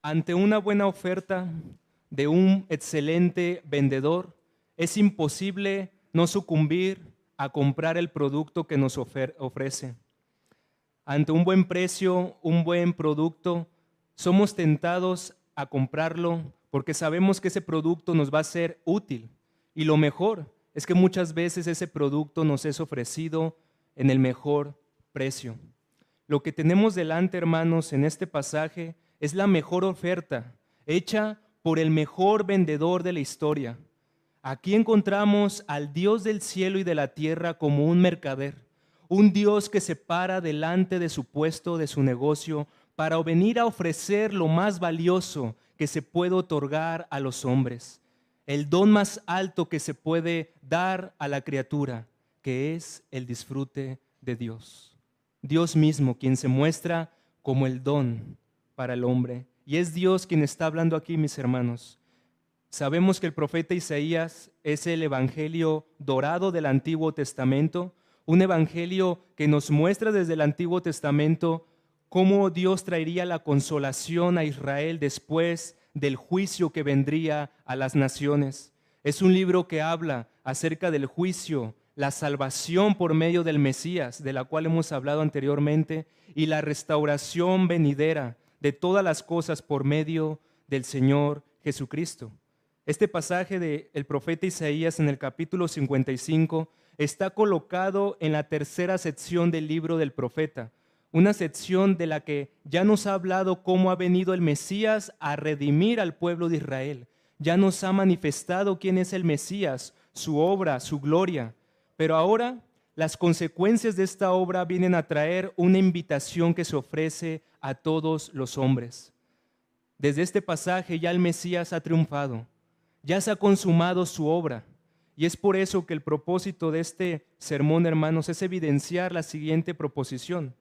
Ante una buena oferta de un excelente vendedor, es imposible no sucumbir a comprar el producto que nos ofrece. Ante un buen precio, un buen producto, somos tentados a comprarlo porque sabemos que ese producto nos va a ser útil. Y lo mejor es que muchas veces ese producto nos es ofrecido en el mejor precio. Lo que tenemos delante, hermanos, en este pasaje es la mejor oferta hecha por el mejor vendedor de la historia. Aquí encontramos al Dios del cielo y de la tierra como un mercader, un Dios que se para delante de su puesto, de su negocio, para venir a ofrecer lo más valioso que se puede otorgar a los hombres, el don más alto que se puede dar a la criatura, que es el disfrute de Dios. Dios mismo quien se muestra como el don para el hombre. Y es Dios quien está hablando aquí, mis hermanos. Sabemos que el profeta Isaías es el evangelio dorado del Antiguo Testamento, un evangelio que nos muestra desde el Antiguo Testamento cómo Dios traería la consolación a Israel después del juicio que vendría a las naciones. Es un libro que habla acerca del juicio, la salvación por medio del Mesías, de la cual hemos hablado anteriormente, y la restauración venidera de todas las cosas por medio del Señor Jesucristo. Este pasaje del profeta Isaías en el capítulo 55 está colocado en la tercera sección del libro del profeta, una sección de la que ya nos ha hablado cómo ha venido el Mesías a redimir al pueblo de Israel. Ya nos ha manifestado quién es el Mesías, su obra, su gloria. Pero ahora las consecuencias de esta obra vienen a traer una invitación que se ofrece a todos los hombres. Desde este pasaje ya el Mesías ha triunfado. Ya se ha consumado su obra. Y es por eso que el propósito de este sermón, hermanos, es evidenciar la siguiente proposición.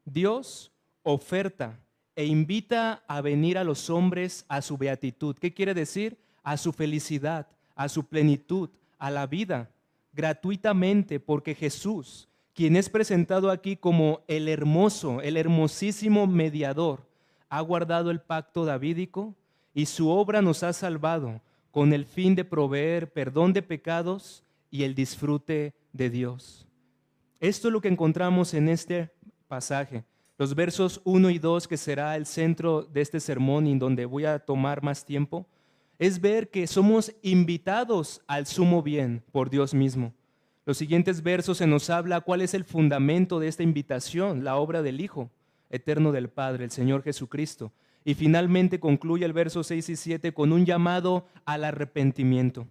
Dios oferta e invita a venir a los hombres a su beatitud. ¿Qué quiere decir? A su felicidad, a su plenitud, a la vida, gratuitamente, porque Jesús, quien es presentado aquí como el hermoso, el hermosísimo mediador, ha guardado el pacto davídico y su obra nos ha salvado con el fin de proveer perdón de pecados y el disfrute de Dios. Esto es lo que encontramos en este pasaje. Los versos 1 y 2, que será el centro de este sermón y en donde voy a tomar más tiempo, es ver que somos invitados al sumo bien por Dios mismo. Los siguientes versos se nos habla cuál es el fundamento de esta invitación, la obra del Hijo eterno del Padre, el Señor Jesucristo. Y finalmente concluye el verso 6 y 7 con un llamado al arrepentimiento.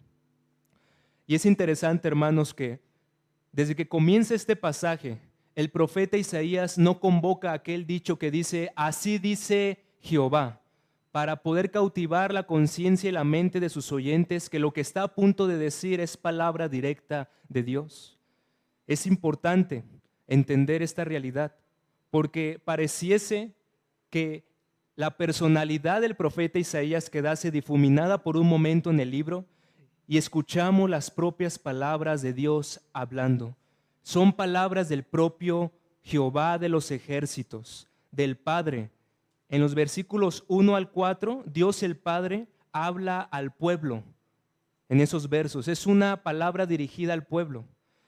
Y es interesante, hermanos, que desde que comienza este pasaje, el profeta Isaías no convoca aquel dicho que dice, así dice Jehová, para poder cautivar la conciencia y la mente de sus oyentes que lo que está a punto de decir es palabra directa de Dios. Es importante entender esta realidad, porque pareciese que la personalidad del profeta Isaías quedase difuminada por un momento en el libro y escuchamos las propias palabras de Dios hablando. Son palabras del propio Jehová de los ejércitos, del Padre. En los versículos 1 al 4, Dios el Padre habla al pueblo. En esos versos es una palabra dirigida al pueblo.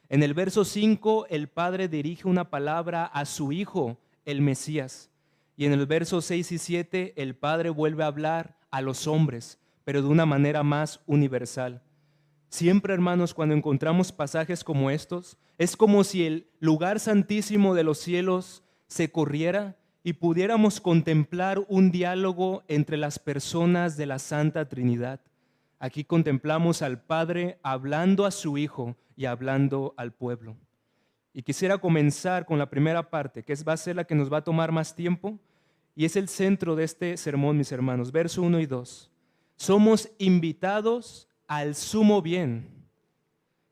En el verso 5, el Padre dirige una palabra a su Hijo, el Mesías. Y en el verso 6 y 7, el Padre vuelve a hablar a los hombres, pero de una manera más universal. Siempre, hermanos, cuando encontramos pasajes como estos, es como si el lugar santísimo de los cielos se corriera y pudiéramos contemplar un diálogo entre las personas de la Santa Trinidad. Aquí contemplamos al Padre hablando a su Hijo y hablando al pueblo. Y quisiera comenzar con la primera parte, que va a ser la que nos va a tomar más tiempo, y es el centro de este sermón, mis hermanos, verso 1 y 2. Somos invitados al sumo bien.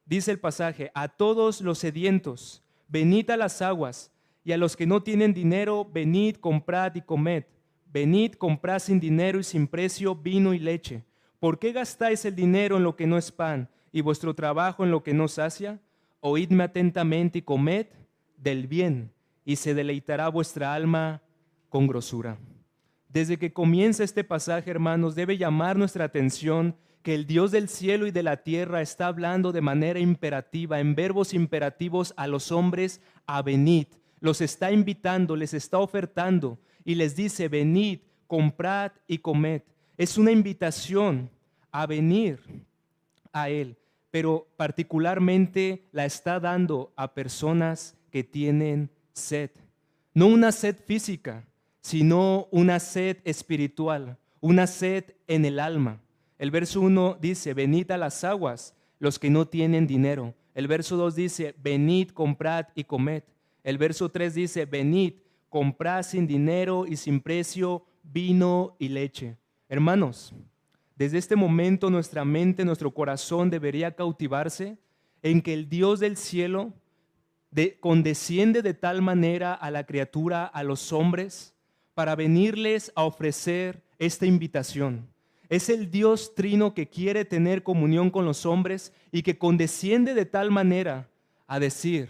Dice el pasaje, a todos los sedientos, venid a las aguas, y a los que no tienen dinero, venid, comprad y comed. Venid, comprad sin dinero y sin precio vino y leche. ¿Por qué gastáis el dinero en lo que no es pan y vuestro trabajo en lo que no sacia? Oídme atentamente y comed del bien, y se deleitará vuestra alma con grosura. Desde que comienza este pasaje, hermanos, debe llamar nuestra atención que el Dios del cielo y de la tierra está hablando de manera imperativa, en verbos imperativos a los hombres a venid. Los está invitando, les está ofertando y les dice, venid, comprad y comed. Es una invitación a venir a Él, pero particularmente la está dando a personas que tienen sed. No una sed física, sino una sed espiritual, una sed en el alma. El verso 1 dice, venid a las aguas los que no tienen dinero. El verso 2 dice, venid, comprad y comed. El verso 3 dice, venid, comprad sin dinero y sin precio vino y leche. Hermanos, desde este momento nuestra mente, nuestro corazón debería cautivarse en que el Dios del cielo condesciende de tal manera a la criatura, a los hombres, para venirles a ofrecer esta invitación. Es el Dios trino que quiere tener comunión con los hombres y que condesciende de tal manera a decir,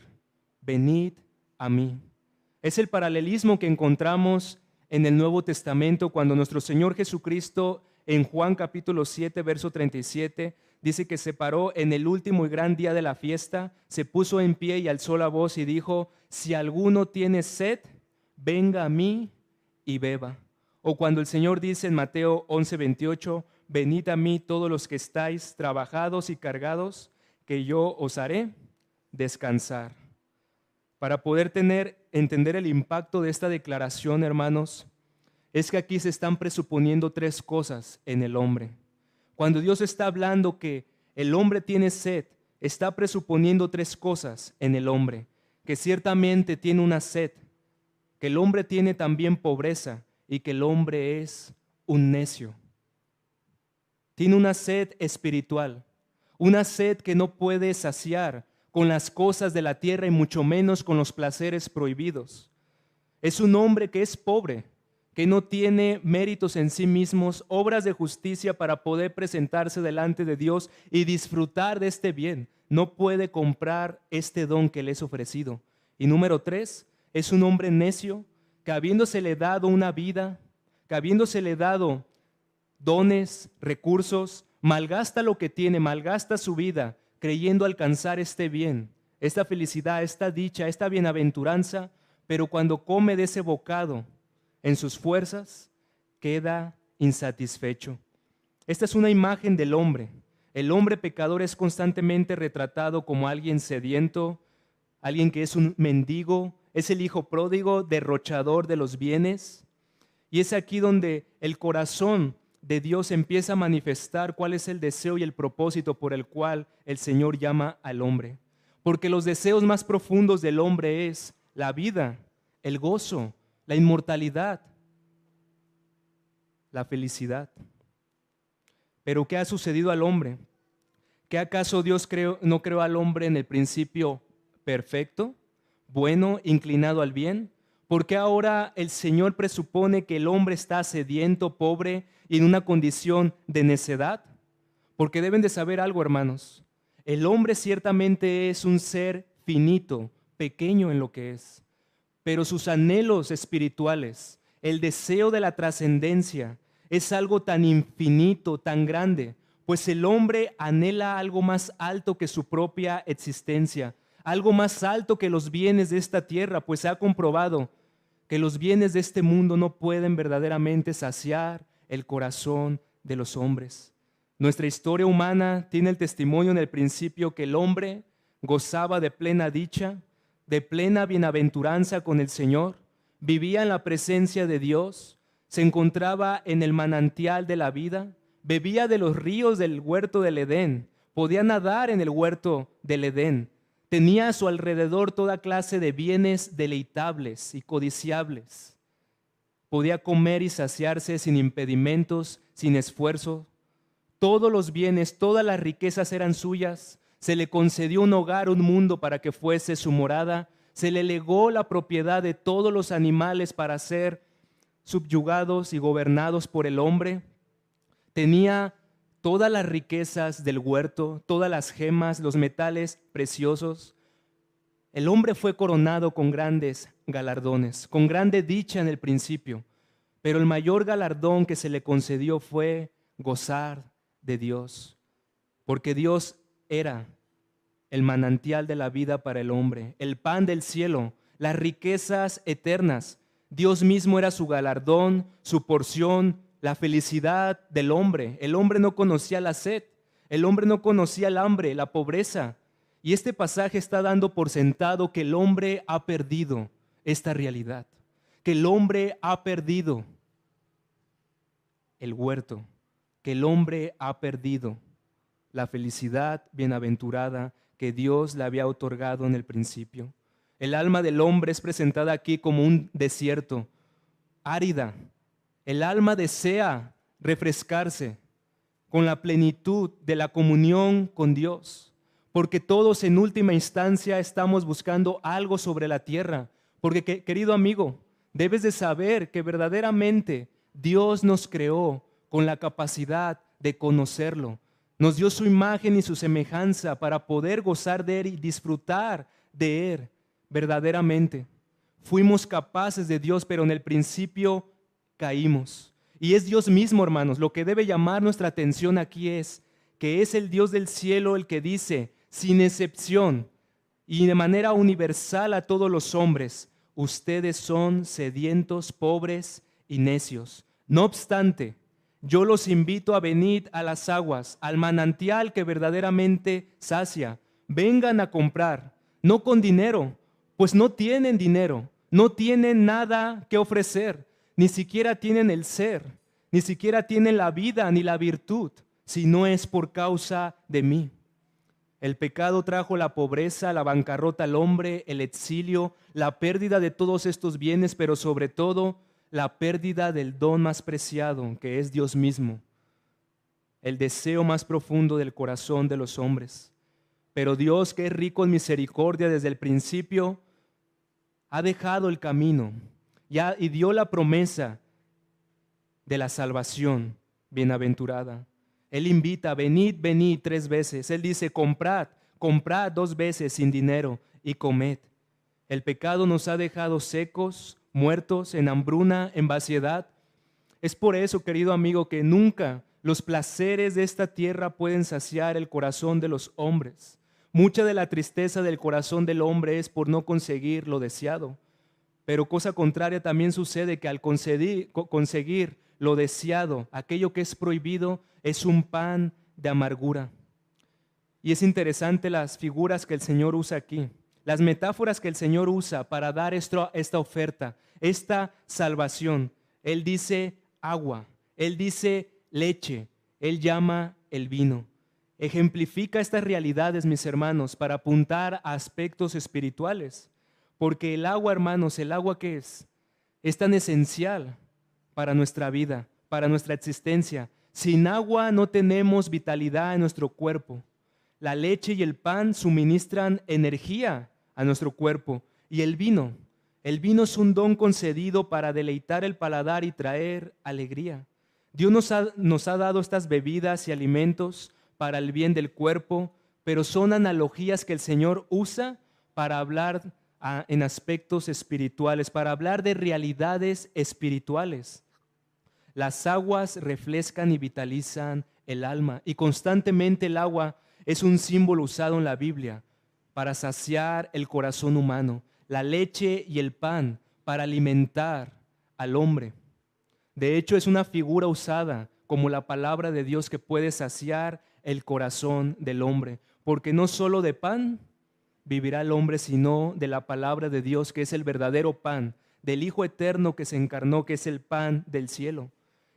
venid a mí. Es el paralelismo que encontramos en el Nuevo Testamento cuando nuestro Señor Jesucristo en Juan capítulo 7, verso 37, dice que se paró en el último y gran día de la fiesta, se puso en pie y alzó la voz y dijo, si alguno tiene sed, venga a mí y beba. O cuando el Señor dice en Mateo 11, 28, venid a mí todos los que estáis trabajados y cargados, que yo os haré descansar. Para poder entender el impacto de esta declaración, hermanos, es que aquí se están presuponiendo tres cosas en el hombre. Cuando Dios está hablando que el hombre tiene sed, está presuponiendo tres cosas en el hombre, que ciertamente tiene una sed, que el hombre tiene también pobreza y que el hombre es un necio. Tiene una sed espiritual, una sed que no puede saciar con las cosas de la tierra y mucho menos con los placeres prohibidos. Es un hombre que es pobre, que no tiene méritos en sí mismos, obras de justicia para poder presentarse delante de Dios y disfrutar de este bien. No puede comprar este don que le es ofrecido. Y número 3, es un hombre necio que habiéndosele dado una vida, que habiéndosele dado dones, recursos, malgasta lo que tiene, malgasta su vida creyendo alcanzar este bien, esta felicidad, esta dicha, esta bienaventuranza, pero cuando come de ese bocado en sus fuerzas, queda insatisfecho. Esta es una imagen del hombre. El hombre pecador es constantemente retratado como alguien sediento, alguien que es un mendigo, es el hijo pródigo, derrochador de los bienes. Y es aquí donde el corazón de Dios empieza a manifestar cuál es el deseo y el propósito por el cual el Señor llama al hombre. Porque los deseos más profundos del hombre es la vida, el gozo, la inmortalidad, la felicidad. Pero ¿qué ha sucedido al hombre? ¿Qué acaso Dios no creó al hombre en el principio perfecto, bueno, inclinado al bien? ¿Por qué ahora el Señor presupone que el hombre está sediento, pobre y en una condición de necedad? Porque deben de saber algo, hermanos. El hombre ciertamente es un ser finito, pequeño en lo que es, pero sus anhelos espirituales, el deseo de la trascendencia, es algo tan infinito, tan grande, pues el hombre anhela algo más alto que su propia existencia, algo más alto que los bienes de esta tierra, pues se ha comprobado que los bienes de este mundo no pueden verdaderamente saciar el corazón de los hombres. Nuestra historia humana tiene el testimonio en el principio que el hombre gozaba de plena dicha, de plena bienaventuranza con el Señor, vivía en la presencia de Dios, se encontraba en el manantial de la vida, bebía de los ríos del huerto del Edén, podía nadar en el huerto del Edén, tenía a su alrededor toda clase de bienes deleitables y codiciables. Podía comer y saciarse sin impedimentos, sin esfuerzo. Todos los bienes, todas las riquezas eran suyas. Se le concedió un hogar, un mundo para que fuese su morada. Se le legó la propiedad de todos los animales para ser subyugados y gobernados por el hombre. Tenía todas las riquezas del huerto, todas las gemas, los metales preciosos. El hombre fue coronado con grandes galardones, con grande dicha en el principio. pero el mayor galardón que se le concedió fue gozar de Dios, porque Dios era el manantial de la vida para el hombre, el pan del cielo, las riquezas eternas. Dios mismo era su galardón, su porción, la felicidad del hombre. El hombre no conocía la sed, el hombre no conocía el hambre, la pobreza. Y este pasaje está dando por sentado que el hombre ha perdido esta realidad, que el hombre ha perdido el huerto, que el hombre ha perdido la felicidad bienaventurada que Dios le había otorgado en el principio. El alma del hombre es presentada aquí como un desierto, árida. El alma desea refrescarse con la plenitud de la comunión con Dios, porque todos en última instancia estamos buscando algo sobre la tierra. Porque, querido amigo, debes de saber que verdaderamente Dios nos creó con la capacidad de conocerlo. Nos dio su imagen y su semejanza para poder gozar de Él y disfrutar de Él verdaderamente. Fuimos capaces de Dios, pero en el principio caímos. Y es Dios mismo, hermanos. Lo que debe llamar nuestra atención aquí es que es el Dios del cielo el que dice, sin excepción y de manera universal a todos los hombres, ustedes son sedientos, pobres y necios. No obstante, yo los invito a venir a las aguas, al manantial que verdaderamente sacia. Vengan a comprar, no con dinero, pues no tienen dinero, no tienen nada que ofrecer, ni siquiera tienen el ser, ni siquiera tienen la vida ni la virtud, si no es por causa de mí. El pecado trajo la pobreza, la bancarrota al hombre, el exilio, la pérdida de todos estos bienes, pero sobre todo la pérdida del don más preciado, que es Dios mismo, el deseo más profundo del corazón de los hombres. Pero Dios, que es rico en misericordia desde el principio, ha dejado el camino y dio la promesa de la salvación bienaventurada. Él invita, venid, venid 3 veces. Él dice, comprad, comprad 2 veces sin dinero y comed. El pecado nos ha dejado secos, muertos, en hambruna, en vaciedad. Es por eso, querido amigo, que nunca los placeres de esta tierra pueden saciar el corazón de los hombres. Mucha de la tristeza del corazón del hombre es por no conseguir lo deseado. Pero cosa contraria también sucede, que al conseguir lo deseado, aquello que es prohibido, es un pan de amargura. Y es interesante las figuras que el Señor usa aquí, las metáforas que el Señor usa para dar esta oferta, esta salvación. Él dice agua, Él dice leche, Él llama el vino. Ejemplifica estas realidades, mis hermanos, para apuntar a aspectos espirituales. Porque el agua, hermanos, el agua que es tan esencial para nuestra vida, para nuestra existencia. Sin agua no tenemos vitalidad en nuestro cuerpo. La leche y el pan suministran energía a nuestro cuerpo. Y el vino es un don concedido para deleitar el paladar y traer alegría. Dios nos ha dado estas bebidas y alimentos para el bien del cuerpo, pero son analogías que el Señor usa para hablar en aspectos espirituales, para hablar de realidades espirituales. Las aguas refrescan y vitalizan el alma, y constantemente el agua es un símbolo usado en la Biblia para saciar el corazón humano, la leche y el pan para alimentar al hombre. De hecho, es una figura usada como la palabra de Dios que puede saciar el corazón del hombre, porque no solo de pan vivirá el hombre, sino de la palabra de Dios, que es el verdadero pan, del Hijo eterno que se encarnó, que es el pan del cielo.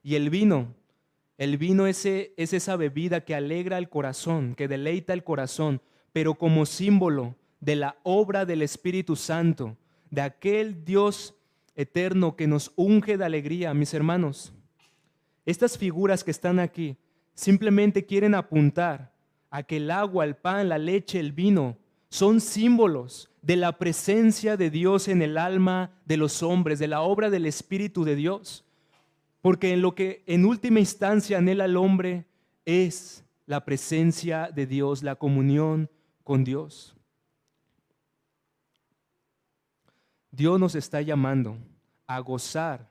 Y el vino es esa bebida que alegra el corazón, que deleita el corazón, pero como símbolo de la obra del Espíritu Santo, de aquel Dios eterno que nos unge de alegría. Mis hermanos, estas figuras que están aquí simplemente quieren apuntar a que el agua, el pan, la leche, el vino son símbolos de la presencia de Dios en el alma de los hombres, de la obra del Espíritu de Dios. Porque en lo que en última instancia anhela el hombre es la presencia de Dios, la comunión con Dios. Dios nos está llamando a gozar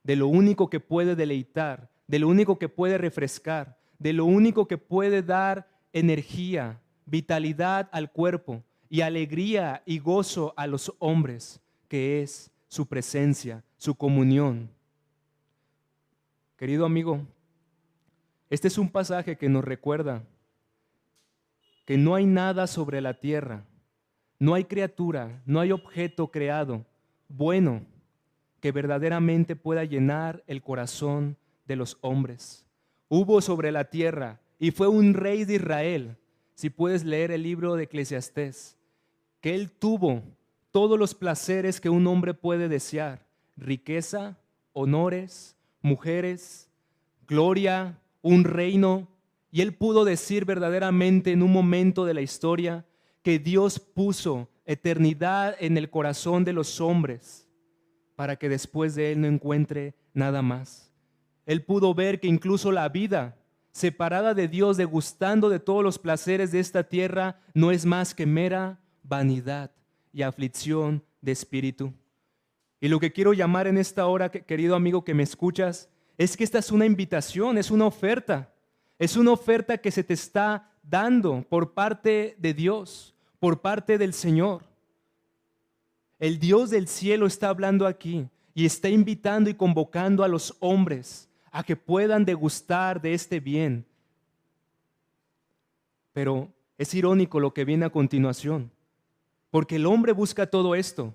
de lo único que puede deleitar, de lo único que puede refrescar, de lo único que puede dar energía, vitalidad al cuerpo y alegría y gozo a los hombres, que es su presencia, su comunión. Querido amigo, este es un pasaje que nos recuerda que no hay nada sobre la tierra, no hay criatura, no hay objeto creado bueno que verdaderamente pueda llenar el corazón de los hombres. Hubo sobre la tierra y fue un rey de Israel, si puedes leer el libro de Eclesiastés, que él tuvo todos los placeres que un hombre puede desear: riqueza, honores, mujeres, gloria, un reino. Y él pudo decir verdaderamente en un momento de la historia que Dios puso eternidad en el corazón de los hombres para que después de él no encuentre nada más. Él pudo ver que incluso la vida separada de Dios, degustando de todos los placeres de esta tierra, no es más que mera vanidad y aflicción de espíritu. Y lo que quiero llamar en esta hora, querido amigo que me escuchas, es que esta es una invitación, es una oferta. Es una oferta que se te está dando por parte de Dios, por parte del Señor. El Dios del cielo está hablando aquí y está invitando y convocando a los hombres a que puedan degustar de este bien. Pero es irónico lo que viene a continuación, porque el hombre busca todo esto.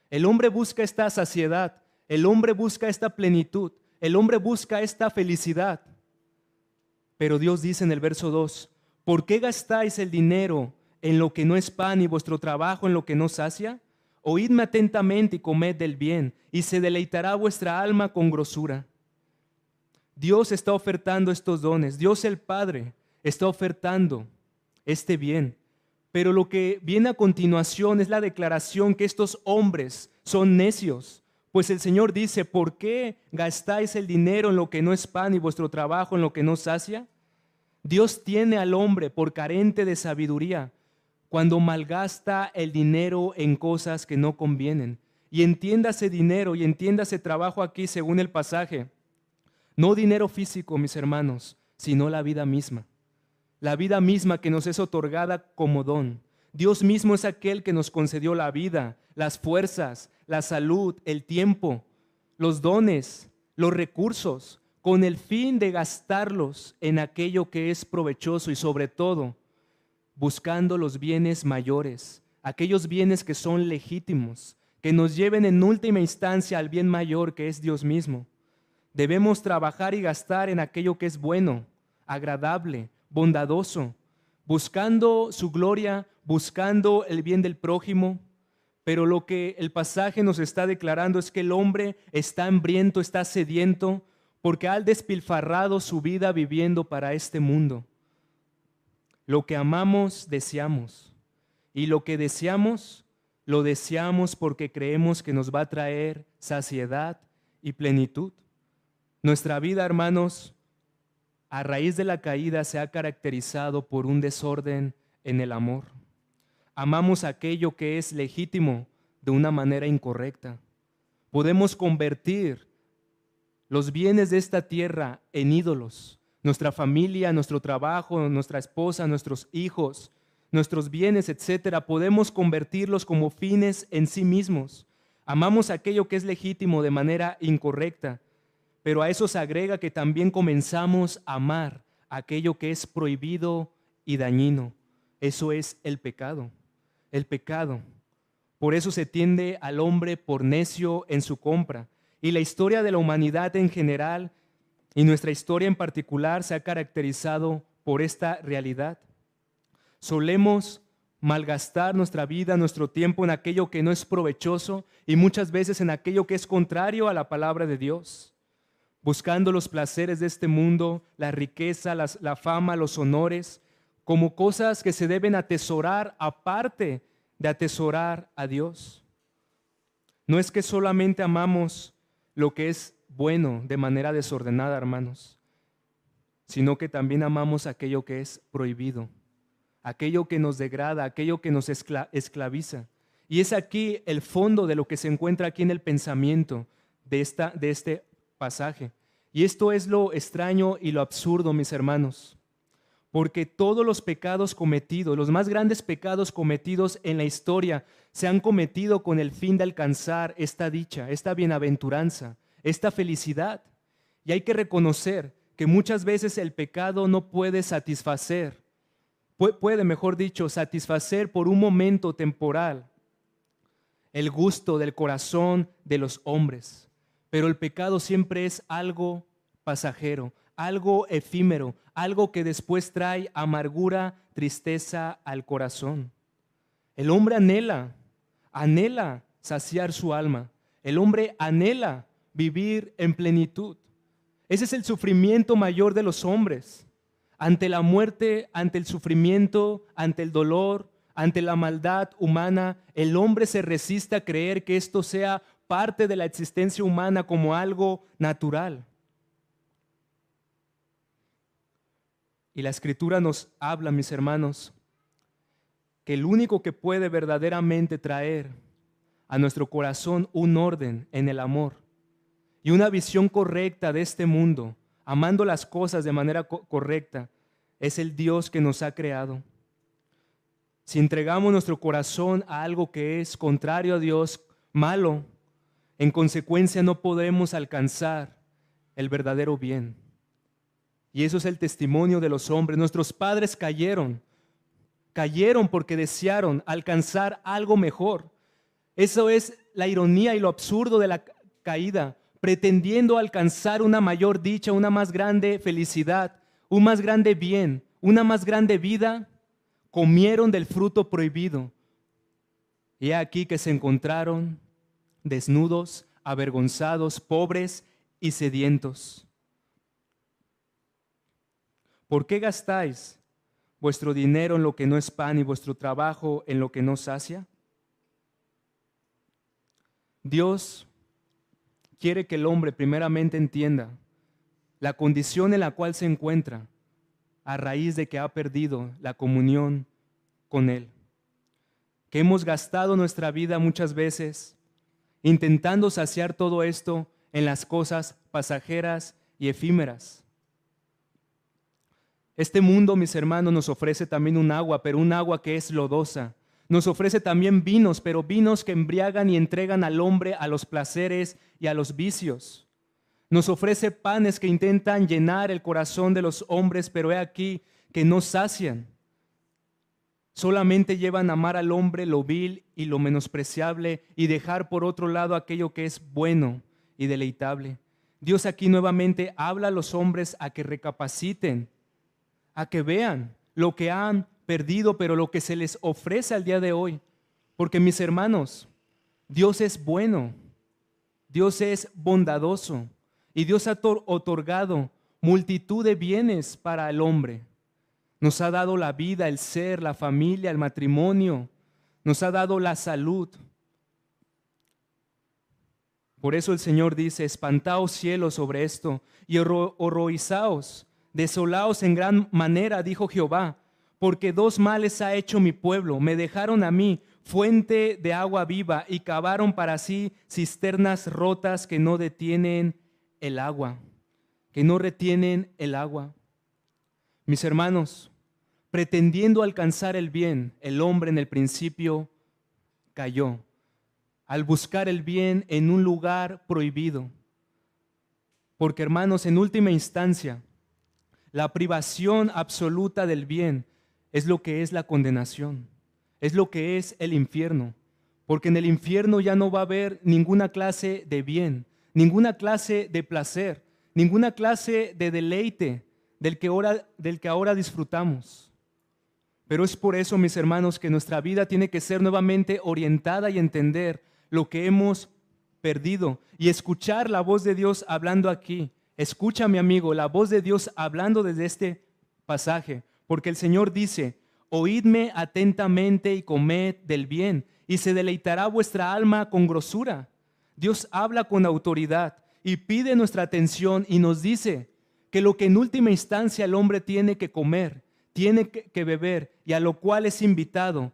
El hombre busca esta saciedad, el hombre busca esta plenitud, el hombre busca esta felicidad. Pero Dios dice en el verso 2, ¿por qué gastáis el dinero en lo que no es pan y vuestro trabajo en lo que no sacia? Oídme atentamente y comed del bien, y se deleitará vuestra alma con grosura. Dios está ofertando estos dones, Dios el Padre está ofertando este bien. Pero lo que viene a continuación es la declaración que estos hombres son necios. Pues el Señor dice, ¿por qué gastáis el dinero en lo que no es pan y vuestro trabajo en lo que no sacia? Dios tiene al hombre por carente de sabiduría cuando malgasta el dinero en cosas que no convienen. Y entiéndase dinero y entiéndase trabajo aquí según el pasaje. No dinero físico, mis hermanos, sino la vida misma. La vida misma que nos es otorgada como don. Dios mismo es aquel que nos concedió la vida, las fuerzas, la salud, el tiempo, los dones, los recursos, con el fin de gastarlos en aquello que es provechoso y sobre todo buscando los bienes mayores, aquellos bienes que son legítimos, que nos lleven en última instancia al bien mayor que es Dios mismo. Debemos trabajar y gastar en aquello que es bueno, agradable, bondadoso, buscando su gloria, buscando el bien del prójimo. Pero lo que el pasaje nos está declarando es que el hombre está hambriento, está sediento, porque ha despilfarrado su vida viviendo para este mundo. Lo que amamos, deseamos. Y lo que deseamos, lo deseamos porque creemos que nos va a traer saciedad y plenitud. Nuestra vida, hermanos, a raíz de la caída se ha caracterizado por un desorden en el amor. Amamos aquello que es legítimo de una manera incorrecta. Podemos convertir los bienes de esta tierra en ídolos. Nuestra familia, nuestro trabajo, nuestra esposa, nuestros hijos, nuestros bienes, etcétera, podemos convertirlos como fines en sí mismos. Amamos aquello que es legítimo de manera incorrecta, pero a eso se agrega que también comenzamos a amar aquello que es prohibido y dañino. Eso es el pecado. El pecado. Por eso se tiende al hombre por necio en su compra. Y la historia de la humanidad en general y nuestra historia en particular se ha caracterizado por esta realidad. Solemos malgastar nuestra vida, nuestro tiempo en aquello que no es provechoso y muchas veces en aquello que es contrario a la palabra de Dios, buscando los placeres de este mundo, la riqueza, la fama, los honores, como cosas que se deben atesorar aparte de atesorar a Dios. No es que solamente amamos lo que es bueno de manera desordenada, hermanos, sino que también amamos aquello que es prohibido, aquello que nos degrada, aquello que nos esclaviza. Y es aquí el fondo de lo que se encuentra aquí en el pensamiento de este pasaje. Y esto es lo extraño y lo absurdo, mis hermanos, porque todos los pecados cometidos, los más grandes pecados cometidos en la historia, se han cometido con el fin de alcanzar esta dicha, esta bienaventuranza, esta felicidad. Y hay que reconocer que muchas veces el pecado no puede satisfacer, mejor dicho, satisfacer por un momento temporal el gusto del corazón de los hombres. Pero el pecado siempre es algo pasajero, algo efímero, algo que después trae amargura, tristeza al corazón. El hombre anhela saciar su alma. El hombre anhela vivir en plenitud. Ese es el sufrimiento mayor de los hombres. Ante la muerte, ante el sufrimiento, ante el dolor, ante la maldad humana, el hombre se resiste a creer que esto sea parte de la existencia humana como algo natural. Y la Escritura nos habla, mis hermanos, que el único que puede verdaderamente traer a nuestro corazón un orden en el amor y una visión correcta de este mundo, amando las cosas de manera correcta, es el Dios que nos ha creado. Si entregamos nuestro corazón a algo que es contrario a Dios, malo, en consecuencia no podremos alcanzar el verdadero bien. Y eso es el testimonio de los hombres. Nuestros padres cayeron porque desearon alcanzar algo mejor. Eso es la ironía y lo absurdo de la caída, pretendiendo alcanzar una mayor dicha, una más grande felicidad, un más grande bien, una más grande vida. Comieron del fruto prohibido. Y aquí que se encontraron desnudos, avergonzados, pobres y sedientos. ¿Por qué gastáis vuestro dinero en lo que no es pan y vuestro trabajo en lo que no sacia? Dios quiere que el hombre primeramente entienda la condición en la cual se encuentra a raíz de que ha perdido la comunión con Él. Que hemos gastado nuestra vida muchas veces intentando saciar todo esto en las cosas pasajeras y efímeras. Este mundo, mis hermanos, nos ofrece también un agua, pero un agua que es lodosa. Nos ofrece también vinos, pero vinos que embriagan y entregan al hombre a los placeres y a los vicios. Nos ofrece panes que intentan llenar el corazón de los hombres, pero he aquí que no sacian. Solamente llevan a amar al hombre lo vil y lo menospreciable y dejar por otro lado aquello que es bueno y deleitable. Dios aquí nuevamente habla a los hombres a que recapaciten, a que vean lo que han perdido, pero lo que se les ofrece al día de hoy. Porque mis hermanos, Dios es bueno, Dios es bondadoso y Dios ha otorgado multitud de bienes para el hombre. Nos ha dado la vida, el ser, la familia, el matrimonio, nos ha dado la salud. Por eso el Señor dice: espantaos cielos sobre esto y horrorizaos, desolaos en gran manera, dijo Jehová, porque dos males ha hecho mi pueblo. Me dejaron a mí fuente de agua viva y cavaron para sí cisternas rotas que no detienen el agua, que no retienen el agua. Mis hermanos, pretendiendo alcanzar el bien, el hombre en el principio cayó al buscar el bien en un lugar prohibido. Porque, hermanos, en última instancia, la privación absoluta del bien es lo que es la condenación, es lo que es el infierno. Porque en el infierno ya no va a haber ninguna clase de bien, ninguna clase de placer, ninguna clase de deleite del que ahora disfrutamos. Pero es por eso, mis hermanos, que nuestra vida tiene que ser nuevamente orientada y entender lo que hemos perdido y escuchar la voz de Dios hablando aquí. Escucha, mi amigo, la voz de Dios hablando desde este pasaje, porque el Señor dice: oídme atentamente y comed del bien, y se deleitará vuestra alma con grosura. Dios habla con autoridad y pide nuestra atención y nos dice que lo que en última instancia el hombre tiene que comer, tiene que beber y a lo cual es invitado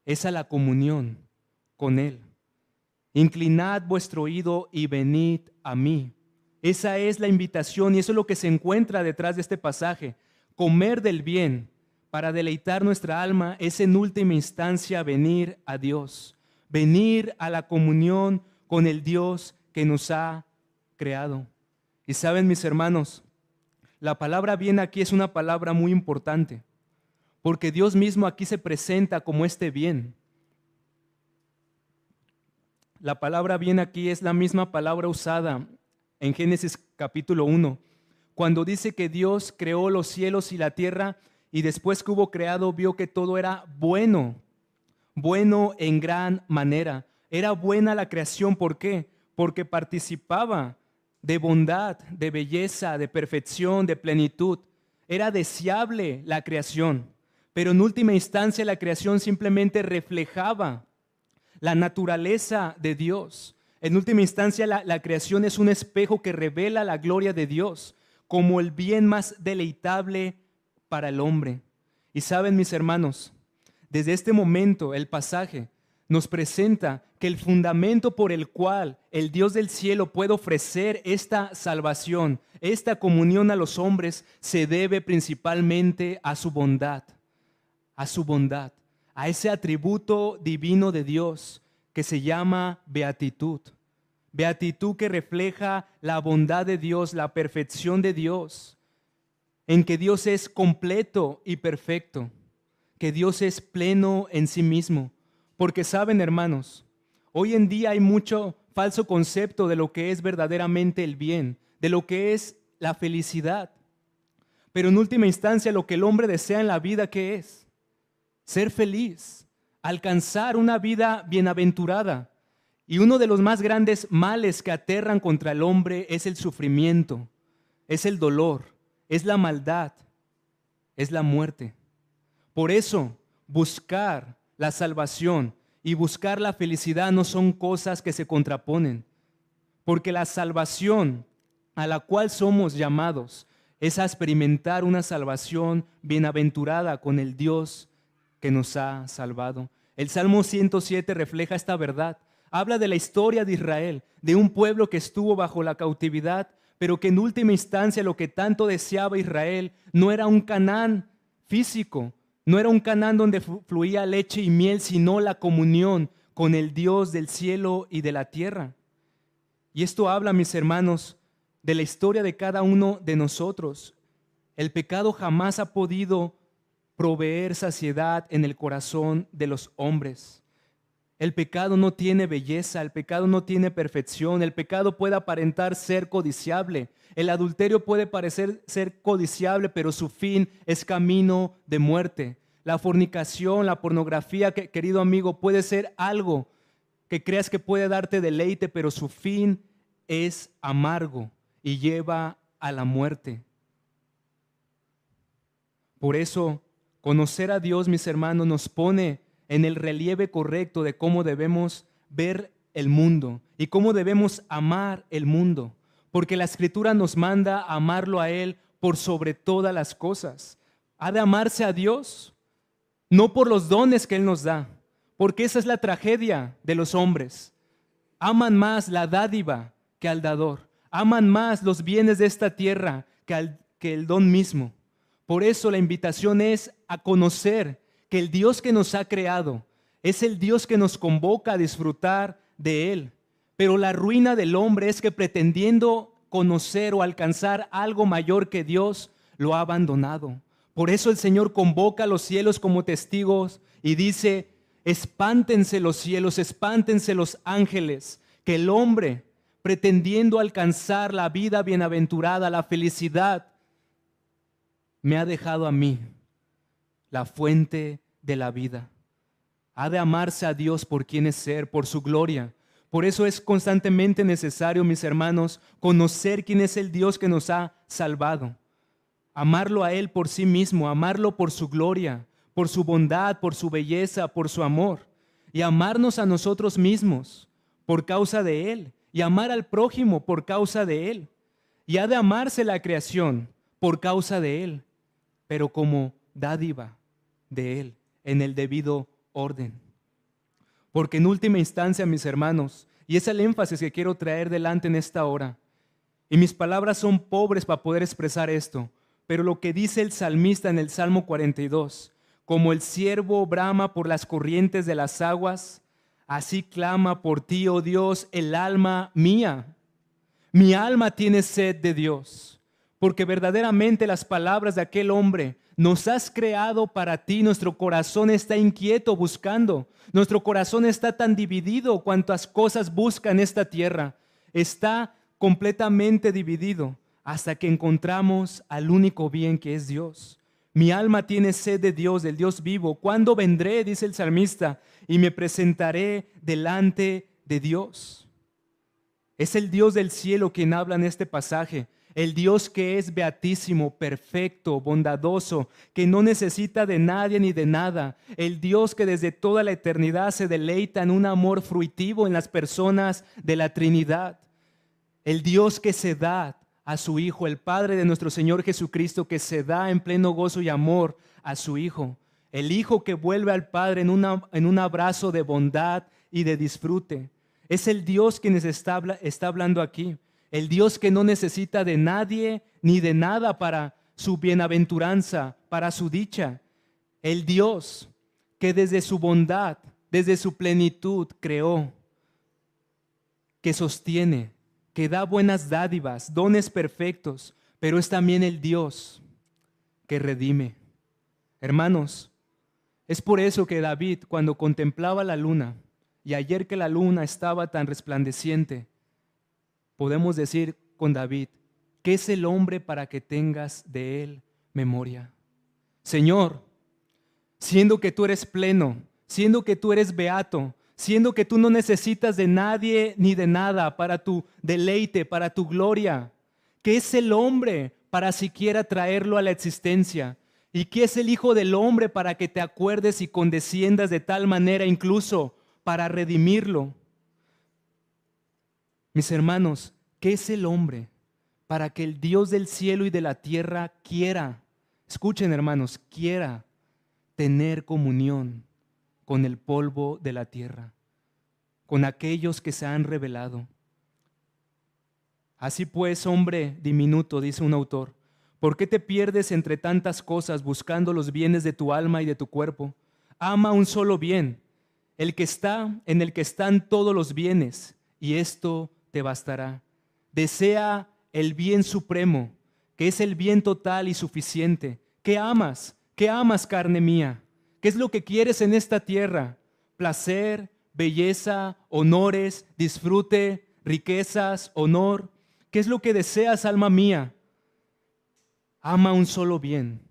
es a la comunión con Él. Inclinad vuestro oído y venid a mí. Esa es la invitación y eso es lo que se encuentra detrás de este pasaje. Comer del bien para deleitar nuestra alma es en última instancia venir a Dios, venir a la comunión con el Dios que nos ha creado. Y saben, mis hermanos, la palabra bien aquí es una palabra muy importante, porque Dios mismo aquí se presenta como este bien. La palabra bien aquí es la misma palabra usada en Génesis capítulo 1, cuando dice que Dios creó los cielos y la tierra y después que hubo creado vio que todo era bueno, bueno en gran manera. Era buena la creación, ¿por qué? Porque participaba de bondad, de belleza, de perfección, de plenitud. Era deseable la creación, pero en última instancia la creación simplemente reflejaba la naturaleza de Dios. En última instancia, la creación es un espejo que revela la gloria de Dios como el bien más deleitable para el hombre. Y saben, mis hermanos, desde este momento el pasaje nos presenta que el fundamento por el cual el Dios del cielo puede ofrecer esta salvación, esta comunión a los hombres, se debe principalmente a su bondad, a ese atributo divino de Dios que se llama beatitud. Beatitud que refleja la bondad de Dios, la perfección de Dios, en que Dios es completo y perfecto, que Dios es pleno en sí mismo. Porque saben, hermanos, hoy en día hay mucho falso concepto de lo que es verdaderamente el bien, de lo que es la felicidad. Pero en última instancia lo que el hombre desea en la vida, ¿qué es? Ser feliz, alcanzar una vida bienaventurada. Y uno de los más grandes males que aterran contra el hombre es el sufrimiento, es el dolor, es la maldad, es la muerte. Por eso, buscar la salvación y buscar la felicidad no son cosas que se contraponen, porque la salvación a la cual somos llamados es a experimentar una salvación bienaventurada con el Dios que nos ha salvado. El Salmo 107 refleja esta verdad. Habla de la historia de Israel, de un pueblo que estuvo bajo la cautividad, pero que en última instancia lo que tanto deseaba Israel no era un Canaán físico, no era un Canaán donde fluía leche y miel, sino la comunión con el Dios del cielo y de la tierra. Y esto habla, mis hermanos, de la historia de cada uno de nosotros. El pecado jamás ha podido proveer saciedad en el corazón de los hombres. El pecado no tiene belleza, el pecado no tiene perfección, el pecado puede aparentar ser codiciable, el adulterio puede parecer ser codiciable, pero su fin es camino de muerte. La fornicación, la pornografía, querido amigo, puede ser algo que creas que puede darte deleite, pero su fin es amargo y lleva a la muerte. Por eso, conocer a Dios, mis hermanos, nos pone en el relieve correcto de cómo debemos ver el mundo y cómo debemos amar el mundo, porque la Escritura nos manda a amarlo a Él por sobre todas las cosas. Ha de amarse a Dios, no por los dones que Él nos da, porque esa es la tragedia de los hombres. Aman más la dádiva que al dador, aman más los bienes de esta tierra que el don mismo. Por eso la invitación es a conocer que el Dios que nos ha creado es el Dios que nos convoca a disfrutar de Él. Pero la ruina del hombre es que pretendiendo conocer o alcanzar algo mayor que Dios, lo ha abandonado. Por eso el Señor convoca a los cielos como testigos y dice: espántense los cielos, espántense los ángeles, que el hombre, pretendiendo alcanzar la vida bienaventurada, la felicidad, me ha dejado a mí, la fuente de la vida. Ha de amarse a Dios por quien es ser, por su gloria. Por eso es constantemente necesario, mis hermanos, conocer quién es el Dios que nos ha salvado. Amarlo a Él por sí mismo, amarlo por su gloria, por su bondad, por su belleza, por su amor. Y amarnos a nosotros mismos por causa de Él. Y amar al prójimo por causa de Él. Y ha de amarse la creación por causa de Él, pero como dádiva de Él, en el debido orden. Porque en última instancia, mis hermanos, y es el énfasis que quiero traer delante en esta hora, Y mis palabras son pobres para poder expresar esto. Pero lo que dice el salmista en el Salmo 42, como el ciervo brama por las corrientes de las aguas, así clama por ti, oh Dios, el alma mía. Mi alma tiene sed de Dios, porque verdaderamente las palabras de aquel hombre, nos has creado para ti, nuestro corazón está inquieto buscando, nuestro corazón está tan dividido cuantas cosas busca en esta tierra, está completamente dividido hasta que encontramos al único bien que es Dios. Mi alma tiene sed de Dios, del Dios vivo. ¿Cuándo vendré?, dice el salmista, y me presentaré delante de Dios. Es el Dios del cielo quien habla en este pasaje. El Dios que es beatísimo, perfecto, bondadoso, que no necesita de nadie ni de nada. El Dios que desde toda la eternidad se deleita en un amor fruitivo en las personas de la Trinidad. El Dios que se da a su Hijo, el Padre de nuestro Señor Jesucristo, que se da en pleno gozo y amor a su Hijo. El Hijo que vuelve al Padre en un abrazo de bondad y de disfrute. Es el Dios quien está hablando aquí. El Dios que no necesita de nadie ni de nada para su bienaventuranza, para su dicha. El Dios que desde su bondad, desde su plenitud creó, que sostiene, que da buenas dádivas, dones perfectos, pero es también el Dios que redime. Hermanos, es por eso que David, cuando contemplaba la luna, y ayer que la luna estaba tan resplandeciente, podemos decir con David, ¿qué es el hombre para que tengas de él memoria? Señor, siendo que tú eres pleno, siendo que tú eres beato, siendo que tú no necesitas de nadie ni de nada para tu deleite, para tu gloria, ¿qué es el hombre para siquiera traerlo a la existencia? ¿Y qué es el Hijo del Hombre para que te acuerdes y condesciendas de tal manera incluso para redimirlo? Mis hermanos, ¿qué es el hombre para que el Dios del cielo y de la tierra quiera, escuchen hermanos, quiera tener comunión con el polvo de la tierra, con aquellos que se han revelado? Así pues, hombre diminuto, dice un autor, ¿por qué te pierdes entre tantas cosas buscando los bienes de tu alma y de tu cuerpo? Ama un solo bien, el que está en el que están todos los bienes, y esto te bastará. Desea el bien supremo, que es el bien total y suficiente. ¿Qué amas? ¿Qué amas, carne mía? ¿Qué es lo que quieres en esta tierra? Placer, belleza, honores, disfrute, riquezas, honor. ¿Qué es lo que deseas, alma mía? Ama un solo bien,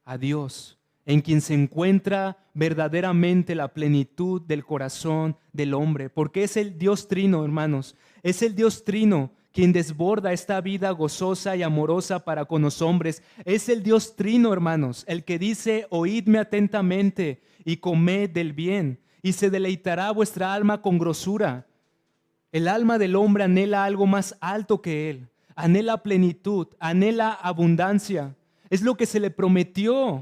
a Dios, en quien se encuentra verdaderamente la plenitud del corazón del hombre, porque es el Dios trino, hermanos, es el Dios trino quien desborda esta vida gozosa y amorosa para con los hombres. Es el Dios trino, hermanos, el que dice, oídme atentamente y comed del bien, y se deleitará vuestra alma con grosura. El alma del hombre anhela algo más alto que él, anhela plenitud, anhela abundancia. Es lo que se le prometió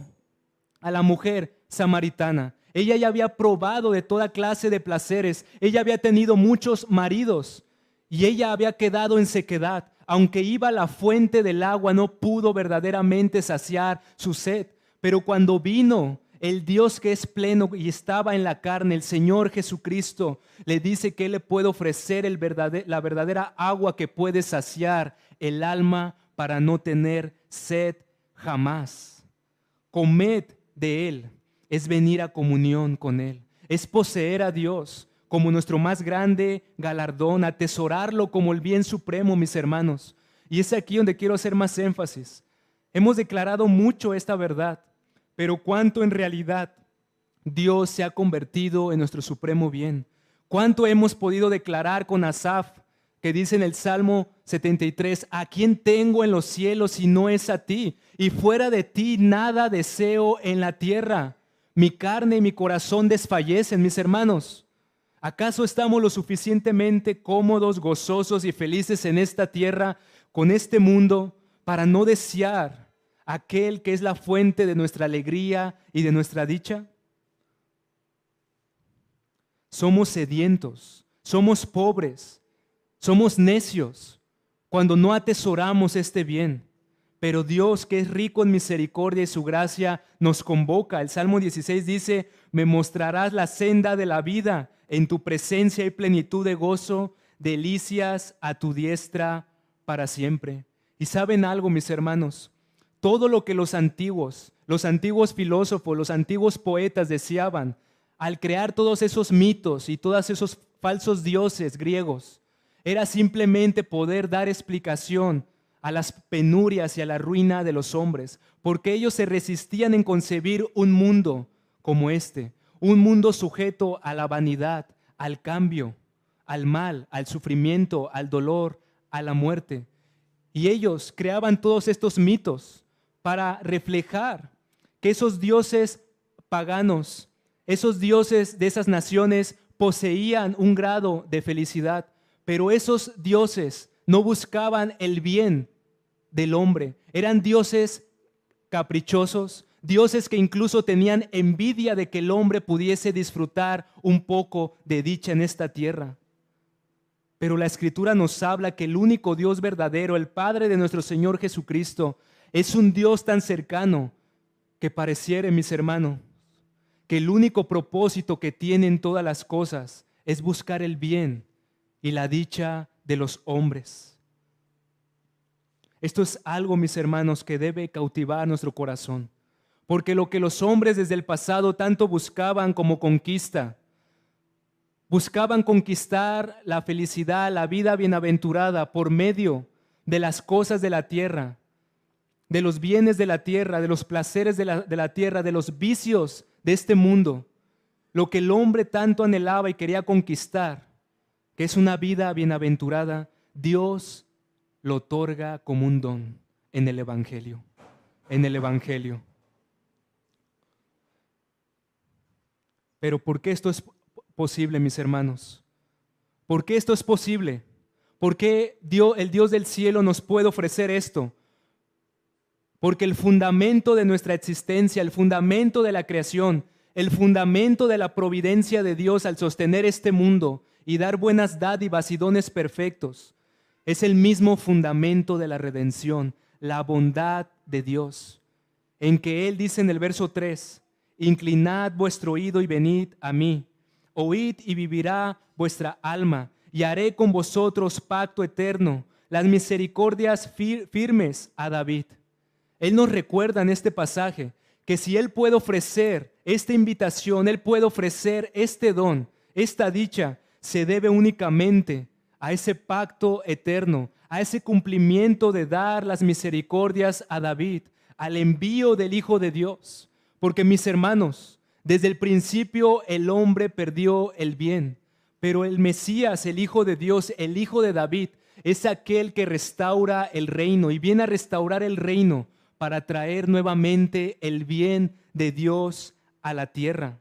a la mujer samaritana. Ella ya había probado de toda clase de placeres, ella había tenido muchos maridos y ella había quedado en sequedad. Aunque iba a la fuente del agua, no pudo verdaderamente saciar su sed. Pero cuando vino el Dios que es pleno y estaba en la carne, el Señor Jesucristo, le dice que Él le puede ofrecer la verdadera agua que puede saciar el alma para no tener sed jamás. Comed de Él es venir a comunión con Él, es poseer a Dios como nuestro más grande galardón, atesorarlo como el bien supremo, mis hermanos. Y es aquí donde quiero hacer más énfasis. Hemos declarado mucho esta verdad, pero ¿cuánto en realidad Dios se ha convertido en nuestro supremo bien? ¿Cuánto hemos podido declarar con Asaf, que dice en el Salmo 73, ¿a quién tengo en los cielos si no es a ti? Y fuera de ti nada deseo en la tierra. Mi carne y mi corazón desfallecen, mis hermanos. ¿Acaso estamos lo suficientemente cómodos, gozosos y felices en esta tierra, con este mundo, para no desear aquel que es la fuente de nuestra alegría y de nuestra dicha? Somos sedientos, somos pobres, somos necios, cuando no atesoramos este bien. Pero Dios, que es rico en misericordia y su gracia, nos convoca. El Salmo 16 dice: me mostrarás la senda de la vida, en tu presencia hay plenitud de gozo, delicias a tu diestra para siempre. Y ¿saben algo, mis hermanos? Todo lo que los antiguos filósofos, los antiguos poetas deseaban al crear todos esos mitos y todos esos falsos dioses griegos, era simplemente poder dar explicación a las penurias y a la ruina de los hombres, porque ellos se resistían en concebir un mundo como este, un mundo sujeto a la vanidad, al cambio, al mal, al sufrimiento, al dolor, a la muerte. Y ellos creaban todos estos mitos para reflejar que esos dioses paganos, esos dioses de esas naciones poseían un grado de felicidad, pero esos dioses no buscaban el bien del hombre. Eran dioses caprichosos, dioses que incluso tenían envidia de que el hombre pudiese disfrutar un poco de dicha en esta tierra. Pero la Escritura nos habla que el único Dios verdadero, el Padre de nuestro Señor Jesucristo, es un Dios tan cercano que pareciera, mis hermanos, que el único propósito que tiene en todas las cosas es buscar el bien y la dicha de los hombres. Esto es algo, mis hermanos, que debe cautivar nuestro corazón, porque lo que los hombres desde el pasado tanto buscaban como conquista, buscaban conquistar la felicidad, la vida bienaventurada por medio de las cosas de la tierra, de los bienes de la tierra, de los placeres de la tierra, de los vicios de este mundo. Lo que el hombre tanto anhelaba y quería conquistar, que es una vida bienaventurada, Dios lo otorga como un don en el Evangelio. En el Evangelio. Pero ¿por qué esto es posible, mis hermanos? ¿Por qué esto es posible? ¿Por qué el Dios del cielo nos puede ofrecer esto? Porque el fundamento de nuestra existencia, el fundamento de la creación, el fundamento de la providencia de Dios al sostener este mundo y dar buenas dádivas y dones perfectos, es el mismo fundamento de la redención, la bondad de Dios, en que Él dice en el verso 3, inclinad vuestro oído y venid a mí, oíd y vivirá vuestra alma, y haré con vosotros pacto eterno, las misericordias firmes a David. Él nos recuerda en este pasaje que si Él puede ofrecer esta invitación, Él puede ofrecer este don, esta dicha, se debe únicamente a ese pacto eterno, a ese cumplimiento de dar las misericordias a David, al envío del Hijo de Dios. Porque, mis hermanos, desde el principio el hombre perdió el bien, pero el Mesías, el Hijo de Dios, el Hijo de David, es aquel que restaura el reino y viene a restaurar el reino para traer nuevamente el bien de Dios a la tierra.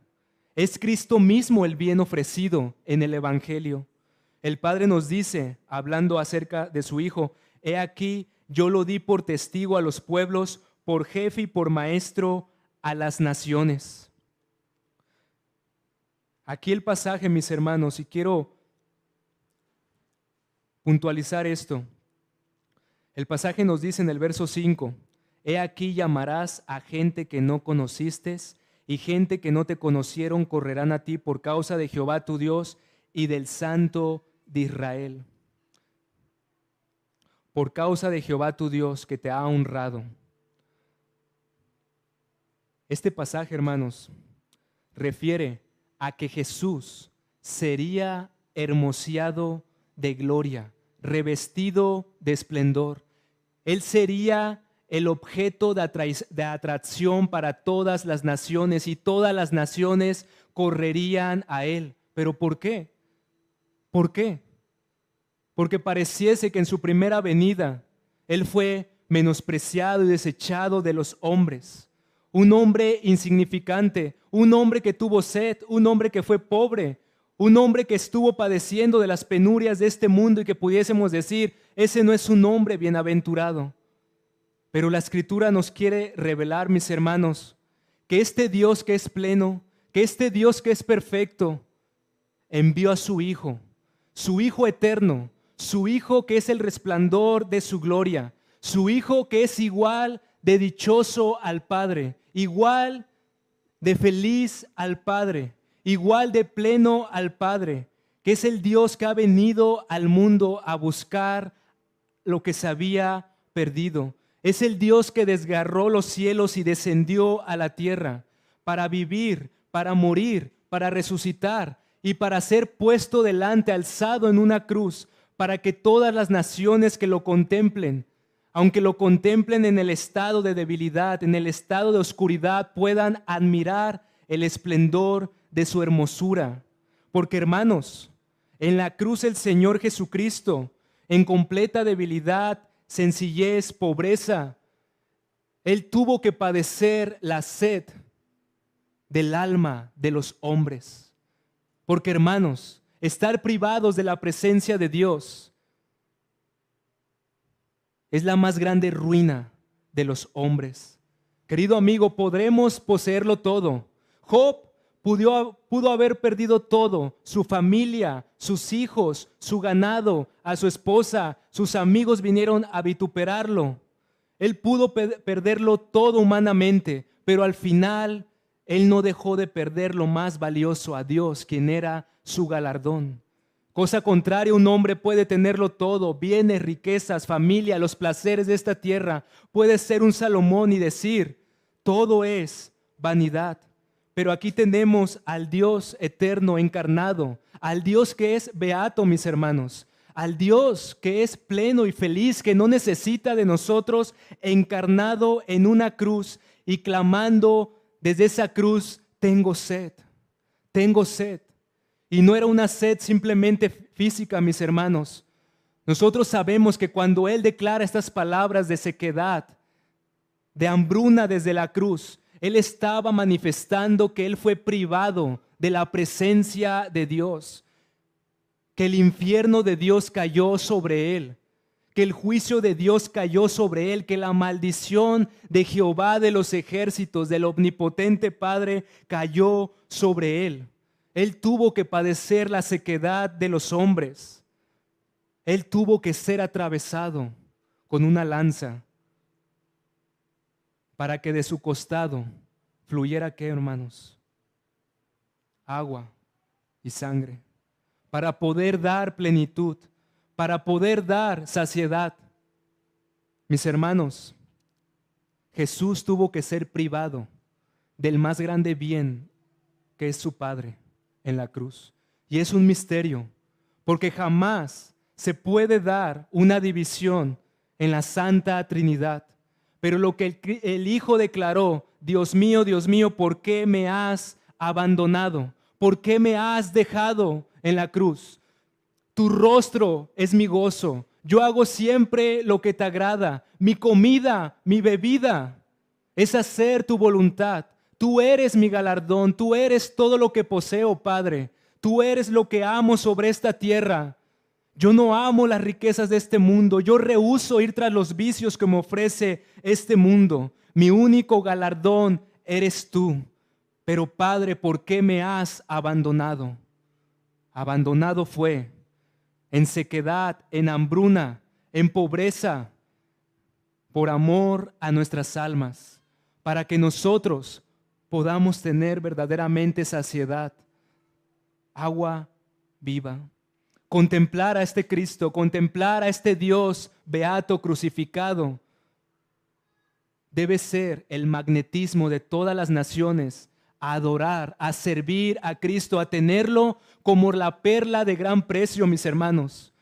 Es Cristo mismo el bien ofrecido en el Evangelio. El Padre nos dice, hablando acerca de su Hijo, he aquí, yo lo di por testigo a los pueblos, por jefe y por maestro a las naciones. Aquí el pasaje, mis hermanos, y quiero puntualizar esto. El pasaje nos dice en el verso 5, he aquí llamarás a gente que no conociste, y gente que no te conocieron correrán a ti por causa de Jehová tu Dios y del Santo de Israel. Por causa de Jehová tu Dios que te ha honrado. Este pasaje, hermanos, refiere a que Jesús sería hermoseado de gloria, revestido de esplendor. Él sería el objeto de atracción para todas las naciones y todas las naciones correrían a Él. ¿Pero por qué? ¿Por qué? Porque pareciese que en su primera venida Él fue menospreciado y desechado de los hombres. Un hombre insignificante, un hombre que tuvo sed, un hombre que fue pobre, un hombre que estuvo padeciendo de las penurias de este mundo y que pudiésemos decir, ese no es un hombre bienaventurado. Pero la Escritura nos quiere revelar, mis hermanos, que este Dios que es pleno, que este Dios que es perfecto, envió a su Hijo eterno, su Hijo que es el resplandor de su gloria, su Hijo que es igual de dichoso al Padre, igual de feliz al Padre, igual de pleno al Padre, que es el Dios que ha venido al mundo a buscar lo que se había perdido. Es el Dios que desgarró los cielos y descendió a la tierra para vivir, para morir, para resucitar y para ser puesto delante, alzado en una cruz, para que todas las naciones que lo contemplen, aunque lo contemplen en el estado de debilidad, en el estado de oscuridad, puedan admirar el esplendor de su hermosura. Porque, hermanos, en la cruz el Señor Jesucristo, en completa debilidad, sencillez, pobreza, Él tuvo que padecer la sed del alma de los hombres. Porque, hermanos, estar privados de la presencia de Dios es la más grande ruina de los hombres. Querido amigo, podremos poseerlo todo. Job pudo haber perdido todo: su familia, sus hijos, su ganado, a su esposa. Sus amigos vinieron a vituperarlo. Él pudo perderlo todo humanamente, pero al final él no dejó de perder lo más valioso: a Dios, quien era su galardón. Cosa contraria, un hombre puede tenerlo todo: bienes, riquezas, familia, los placeres de esta tierra. Puede ser un Salomón y decir: todo es vanidad. Pero aquí tenemos al Dios eterno encarnado, al Dios que es beato, mis hermanos, al Dios que es pleno y feliz, que no necesita de nosotros, encarnado en una cruz y clamando desde esa cruz: tengo sed, tengo sed. Y no era una sed simplemente física, mis hermanos. Nosotros sabemos que cuando Él declara estas palabras de sequedad, de hambruna desde la cruz, Él estaba manifestando que Él fue privado de la presencia de Dios, que el infierno de Dios cayó sobre Él, que el juicio de Dios cayó sobre Él, que la maldición de Jehová de los ejércitos, del omnipotente Padre, cayó sobre Él. Él tuvo que padecer la sequedad de los hombres. Él tuvo que ser atravesado con una lanza para que de su costado fluyera, ¿qué, hermanos? Agua y sangre, para poder dar plenitud, para poder dar saciedad. Mis hermanos, Jesús tuvo que ser privado del más grande bien, que es su Padre, en la cruz. Y es un misterio, porque jamás se puede dar una división en la Santa Trinidad. Pero lo que el Hijo declaró: Dios mío, ¿por qué me has abandonado? ¿Por qué me has dejado en la cruz? Tu rostro es mi gozo. Yo hago siempre lo que te agrada. Mi comida, mi bebida es hacer tu voluntad. Tú eres mi galardón, tú eres todo lo que poseo, Padre. Tú eres lo que amo sobre esta tierra. Yo no amo las riquezas de este mundo. Yo rehúso ir tras los vicios que me ofrece este mundo. Mi único galardón eres tú. Pero, Padre, ¿por qué me has abandonado? Abandonado fue en sequedad, en hambruna, en pobreza, por amor a nuestras almas, para que nosotros podamos tener verdaderamente saciedad, agua viva. Contemplar a este Cristo, contemplar a este Dios beato crucificado, debe ser el magnetismo de todas las naciones a adorar, a servir a Cristo, a tenerlo como la perla de gran precio, mis hermanos.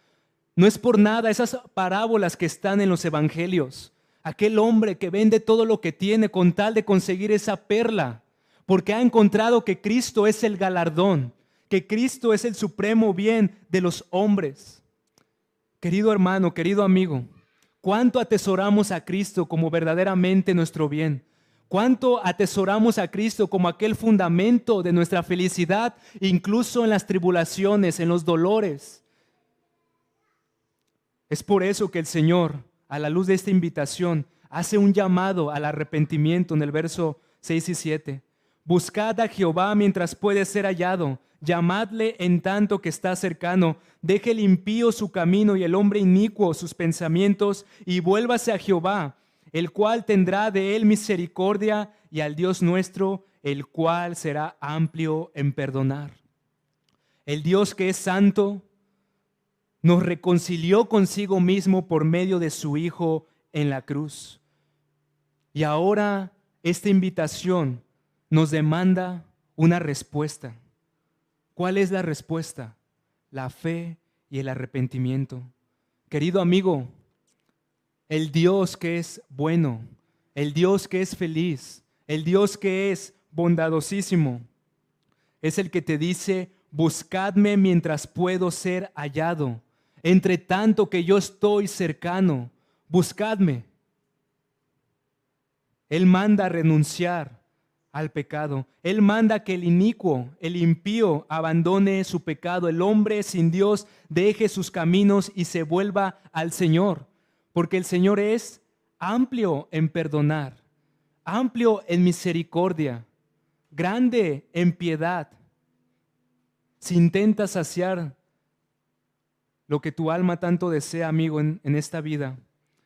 No es por nada esas parábolas que están en los evangelios. Aquel hombre que vende todo lo que tiene con tal de conseguir esa perla, porque ha encontrado que Cristo es el galardón, que Cristo es el supremo bien de los hombres. Querido hermano, querido amigo, ¿cuánto atesoramos a Cristo como verdaderamente nuestro bien? ¿Cuánto atesoramos a Cristo como aquel fundamento de nuestra felicidad, incluso en las tribulaciones, en los dolores? Es por eso que el Señor, a la luz de esta invitación, hace un llamado al arrepentimiento en el verso 6 y 7. Buscad a Jehová mientras puede ser hallado, llamadle en tanto que está cercano. Deje el impío su camino y el hombre inicuo sus pensamientos, y vuélvase a Jehová, el cual tendrá de él misericordia, y al Dios nuestro, el cual será amplio en perdonar. El Dios que es santo nos reconcilió consigo mismo por medio de su Hijo en la cruz. Y ahora esta invitación nos demanda una respuesta. ¿Cuál es la respuesta? La fe y el arrepentimiento. Querido amigo, el Dios que es bueno, el Dios que es feliz, el Dios que es bondadosísimo, es el que te dice: buscadme mientras puedo ser hallado. Entre tanto que yo estoy cercano, buscadme. Él manda renunciar al pecado. Él manda que el inicuo, el impío, abandone su pecado. El hombre sin Dios deje sus caminos y se vuelva al Señor. Porque el Señor es amplio en perdonar, amplio en misericordia, grande en piedad. Si intentas saciar lo que tu alma tanto desea, amigo, en esta vida,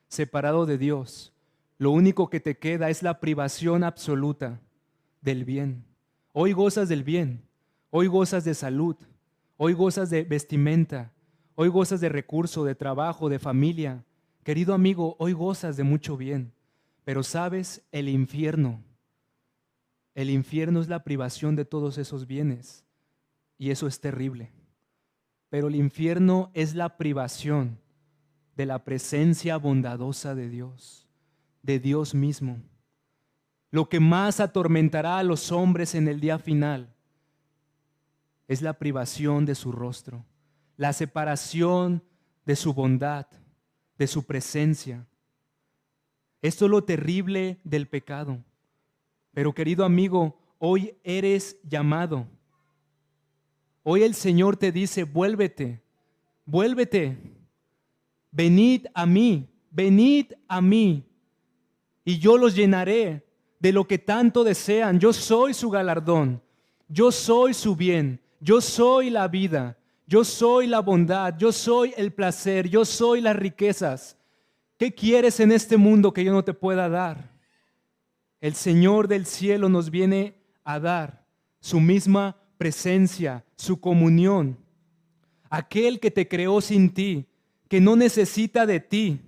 separado de Dios, lo único que te queda es la privación absoluta del bien. Hoy gozas del bien, hoy gozas de salud, hoy gozas de vestimenta, hoy gozas de recurso, de trabajo, de familia. Querido amigo, hoy gozas de mucho bien, pero sabes, el infierno es la privación de todos esos bienes, y eso es terrible. Pero el infierno es la privación de la presencia bondadosa de Dios mismo. Lo que más atormentará a los hombres en el día final es la privación de su rostro, la separación de su bondad, de su presencia. Esto es lo terrible del pecado. Pero querido amigo, hoy eres llamado. Hoy el Señor te dice: vuélvete, vuélvete, venid a mí, y yo los llenaré de lo que tanto desean. Yo soy su galardón, yo soy su bien, yo soy la vida, yo soy la bondad, yo soy el placer, yo soy las riquezas. ¿Qué quieres en este mundo que yo no te pueda dar? El Señor del cielo nos viene a dar su misma presencia, su comunión. Aquel que te creó sin ti, que no necesita de ti,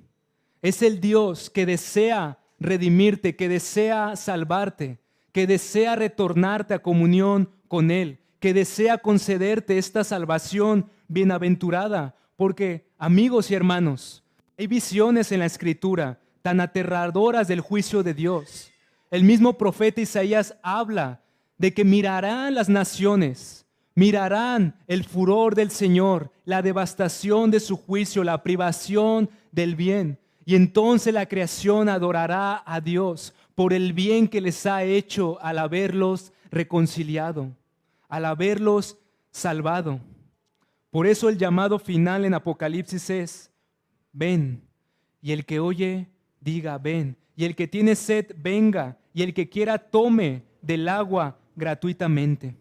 es el Dios que desea redimirte, que desea salvarte, que desea retornarte a comunión con Él, que desea concederte esta salvación bienaventurada. Porque, amigos y hermanos, hay visiones en la Escritura tan aterradoras del juicio de Dios. El mismo profeta Isaías habla de que mirarán las naciones, mirarán el furor del Señor, la devastación de su juicio, la privación del bien. Y entonces la creación adorará a Dios por el bien que les ha hecho al haberlos reconciliado, al haberlos salvado. Por eso el llamado final en Apocalipsis es: ven. Y el que oye, diga: ven. Y el que tiene sed, venga. Y el que quiera, tome del agua gratuitamente.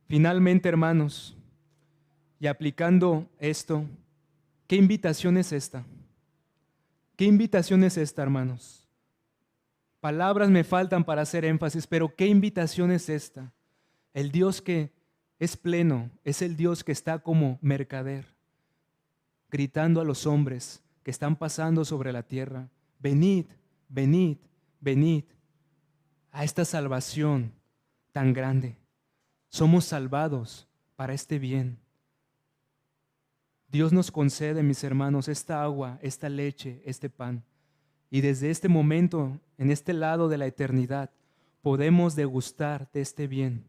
Finalmente, hermanos, y aplicando esto, ¿qué invitación es esta? ¿Qué invitación es esta, hermanos? Palabras me faltan para hacer énfasis, pero ¿qué invitación es esta? El Dios que es pleno es el Dios que está como mercader, gritando a los hombres que están pasando sobre la tierra: venid, venid, venid a esta salvación tan grande. Somos salvados para este bien. Dios nos concede, mis hermanos, esta agua, esta leche, este pan. Y desde este momento, en este lado de la eternidad, podemos degustar de este bien,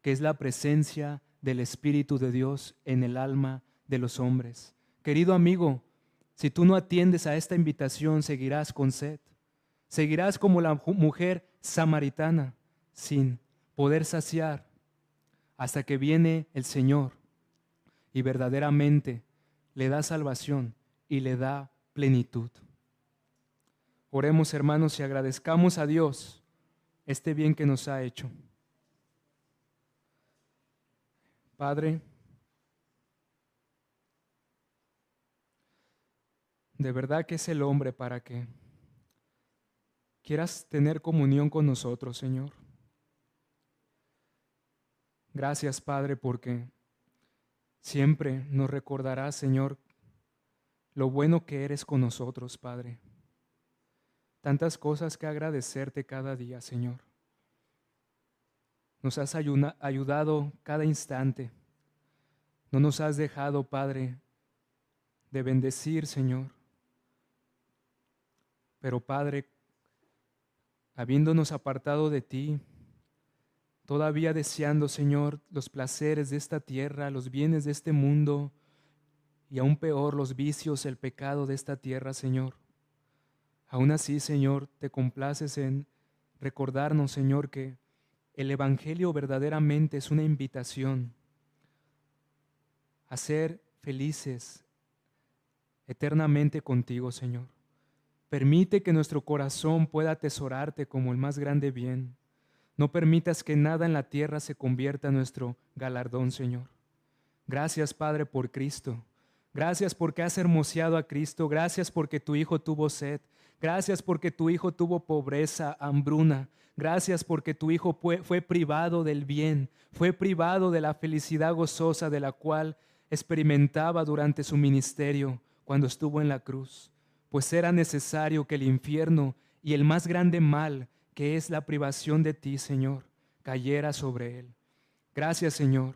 que es la presencia del Espíritu de Dios en el alma de los hombres. Querido amigo, si tú no atiendes a esta invitación, seguirás con sed. Seguirás como la mujer samaritana, sin poder saciar, hasta que viene el Señor y verdaderamente le da salvación y le da plenitud. Oremos, hermanos, y agradezcamos a Dios este bien que nos ha hecho. Padre, de verdad que es el hombre para que quieras tener comunión con nosotros, Señor. Gracias, Padre, porque siempre nos recordarás, Señor, lo bueno que eres con nosotros, Padre. Tantas cosas que agradecerte cada día, Señor. Nos has ayudado cada instante. No nos has dejado, Padre, de bendecir, Señor. Pero, Padre, habiéndonos apartado de ti, todavía deseando, Señor, los placeres de esta tierra, los bienes de este mundo, y aún peor, los vicios, el pecado de esta tierra, Señor. Aún así, Señor, te complaces en recordarnos, Señor, que el Evangelio verdaderamente es una invitación a ser felices eternamente contigo, Señor. Permite que nuestro corazón pueda atesorarte como el más grande bien. No permitas que nada en la tierra se convierta en nuestro galardón, Señor. Gracias, Padre, por Cristo. Gracias porque has hermoseado a Cristo. Gracias porque tu Hijo tuvo sed. Gracias porque tu Hijo tuvo pobreza, hambruna. Gracias porque tu Hijo fue privado del bien, fue privado de la felicidad gozosa de la cual experimentaba durante su ministerio cuando estuvo en la cruz. Pues era necesario que el infierno y el más grande mal, que es la privación de ti, Señor, cayera sobre él. Gracias, Señor.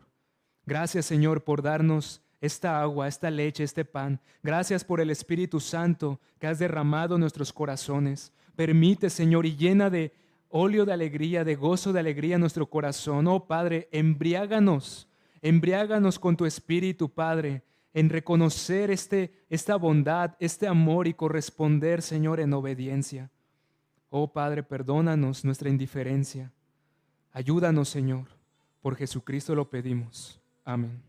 Gracias, Señor, por darnos esta agua, esta leche, este pan. Gracias por el Espíritu Santo que has derramado en nuestros corazones. Permite, Señor, y llena de óleo de alegría, de gozo de alegría nuestro corazón. Oh, Padre, embriáganos con tu Espíritu, Padre, en reconocer esta bondad, este amor y corresponder, Señor, en obediencia. Oh, Padre, perdónanos nuestra indiferencia. Ayúdanos, Señor. Por Jesucristo lo pedimos. Amén.